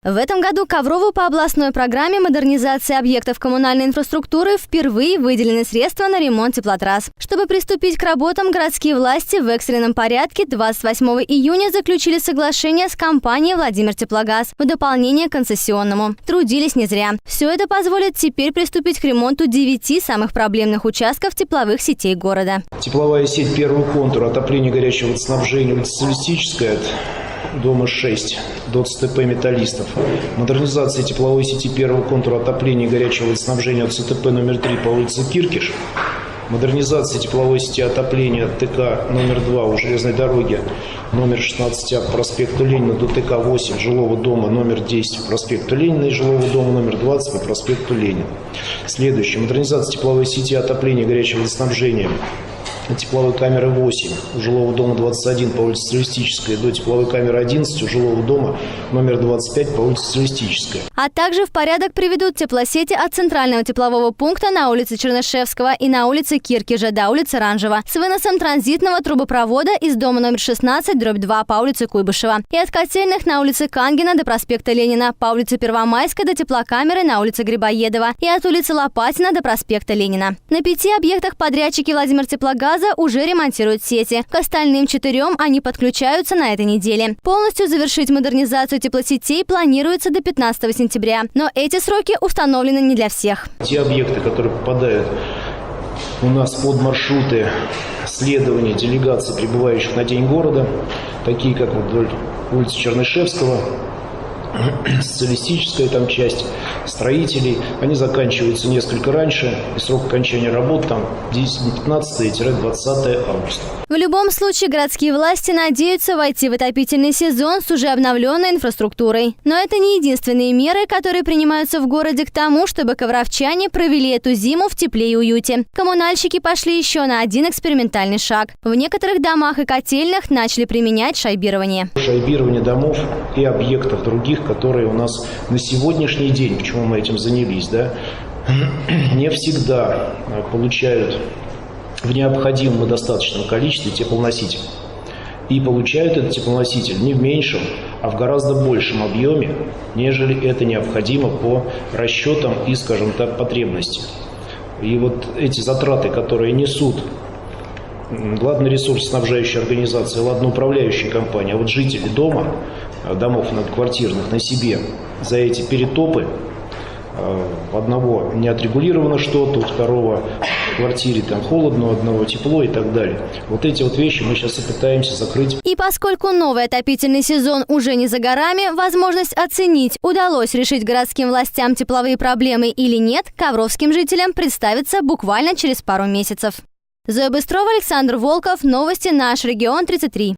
В этом году Коврову по областной программе модернизации объектов коммунальной инфраструктуры впервые выделены средства на ремонт теплотрасс. Чтобы приступить к работам, городские власти в экстренном порядке 28 июня заключили соглашение с компанией «Владимиртеплогаз» в дополнение к концессионному. Трудились не зря. Все это позволит теперь приступить к ремонту 9 самых проблемных участков тепловых сетей города. Тепловая сеть первого контура, отопление горячего водоснабжения, улица Социалистическая, дома 6, до ЦТП «Металлистов». Модернизация тепловой сети первого контура отопления и горячего водоснабжения от ЦТП номер 3 по улице Киркиш. Модернизация тепловой сети отопления от ТК номер 2 у железной дороги номер 16А по проспекту Ленина до ТК 8 жилого дома номер 10 по проспекту Ленина и жилого дома номер 20 по проспекту Ленина. Следующее. Модернизация тепловой сети отопления и горячего водоснабжения от тепловой камеры 8 у жилого дома 21 по улице Социалистическая до тепловой камеры 11 у жилого дома номер 25 по улице Социалистическая. А также в порядок приведут теплосети от центрального теплового пункта на улице Чернышевского и на улице Киркижа до улицы Оранжева с выносом транзитного трубопровода из дома номер 16/2 по улице Куйбышева и от котельных на улице Кангина до проспекта Ленина, по улице Первомайской до теплокамеры на улице Грибоедова и от улицы Лопатина до проспекта Ленина. На 5 объектах подрядчики Владимиртеплогаза уже ремонтируют сети. К остальным 4 они подключаются на этой неделе. Полностью завершить модернизацию теплосетей планируется до 15 сентября. Но эти сроки установлены не для всех. Те объекты, которые попадают у нас под маршруты следования делегаций, прибывающих на День города, такие как вдоль улицы Чернышевского, Социалистическая там часть, строителей, они заканчиваются несколько раньше, и срок окончания работ там 15-20 августа. В любом случае, городские власти надеются войти в отопительный сезон с уже обновленной инфраструктурой. Но это не единственные меры, которые принимаются в городе к тому, чтобы ковровчане провели эту зиму в тепле и уюте. Коммунальщики пошли еще на один экспериментальный шаг. В некоторых домах и котельных начали применять шайбирование. Шайбирование домов и объектов других, которые у нас на сегодняшний день, почему мы этим занялись, не всегда получают в необходимом и достаточном количестве теплоноситель. И получают этот теплоноситель не в меньшем, а в гораздо большем объеме, нежели это необходимо по расчетам и, скажем так, потребности. И вот эти затраты, которые несут, ладно, ресурсоснабжающая организация, ладно, управляющая компания, а вот жители домов многоквартирных на себе за эти перетопы, у одного не отрегулировано что-то, у второго в квартире там холодно, у одного тепло и так далее. Вот эти вот вещи мы сейчас и пытаемся закрыть. И поскольку новый отопительный сезон уже не за горами, возможность оценить, удалось решить городским властям тепловые проблемы или нет, ковровским жителям представится буквально через пару месяцев. Зоя Быстрова, Александр Волков. Новости «Наш регион 33».